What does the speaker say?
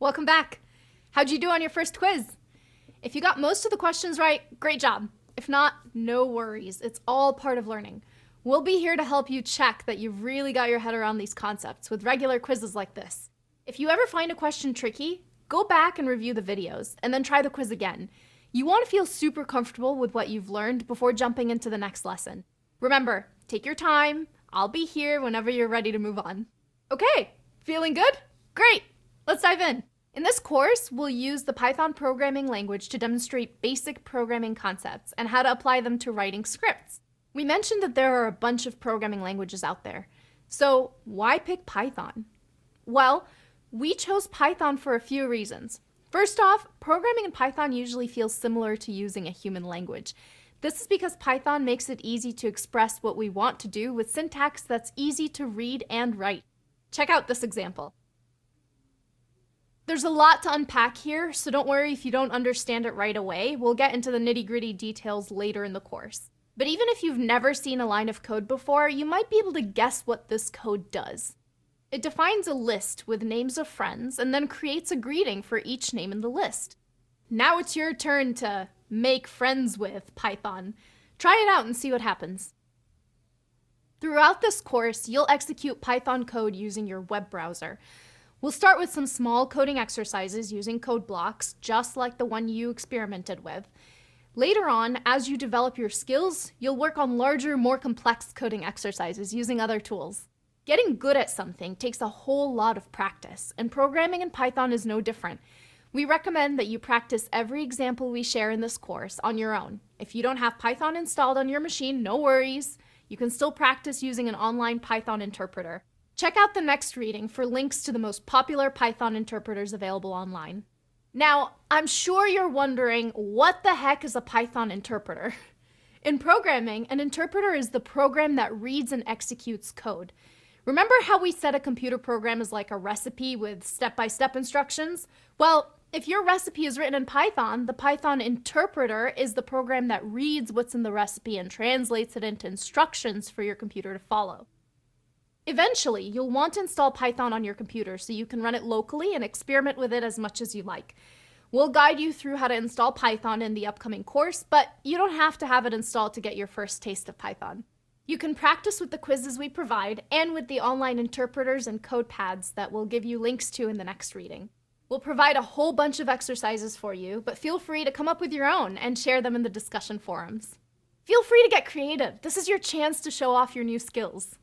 Welcome back. How'd you do on your first quiz? If you got most of the questions right, great job. If not, no worries. It's all part of learning. We'll be here to help you check that you've really got your head around these concepts with regular quizzes like this. If you ever find a question tricky, go back and review the videos, and then try the quiz again. You want to feel super comfortable with what you've learned before jumping into the next lesson. Remember, take your time. I'll be here whenever you're ready to move on. Okay, feeling good? Great, let's dive in. In this course, we'll use the Python programming language to demonstrate basic programming concepts and how to apply them to writing scripts. We mentioned that there are a bunch of programming languages out there. So why pick Python? Well, we chose Python for a few reasons. First off, programming in Python usually feels similar to using a human language. This is because Python makes it easy to express what we want to do with syntax that's easy to read and write. Check out this example. There's a lot to unpack here, so don't worry if you don't understand it right away. We'll get into the nitty-gritty details later in the course. But even if you've never seen a line of code before, you might be able to guess what this code does. It defines a list with names of friends and then creates a greeting for each name in the list. Now it's your turn to make friends with Python. Try it out and see what happens. Throughout this course, you'll execute Python code using your web browser. We'll start with some small coding exercises using code blocks, just like the one you experimented with. Later on, as you develop your skills, you'll work on larger, more complex coding exercises using other tools. Getting good at something takes a whole lot of practice, and programming in Python is no different. We recommend that you practice every example we share in this course on your own. If you don't have Python installed on your machine, no worries. You can still practice using an online Python interpreter. Check out the next reading for links to the most popular Python interpreters available online. Now, I'm sure you're wondering, what the heck is a Python interpreter? In programming, an interpreter is the program that reads and executes code. Remember how we said a computer program is like a recipe with step-by-step instructions? Well, if your recipe is written in Python, the Python interpreter is the program that reads what's in the recipe and translates it into instructions for your computer to follow. Eventually, you'll want to install Python on your computer so you can run it locally and experiment with it as much as you like. We'll guide you through how to install Python in the upcoming course, but you don't have to have it installed to get your first taste of Python. You can practice with the quizzes we provide and with the online interpreters and code pads that we'll give you links to in the next reading. We'll provide a whole bunch of exercises for you, but feel free to come up with your own and share them in the discussion forums. Feel free to get creative. This is your chance to show off your new skills.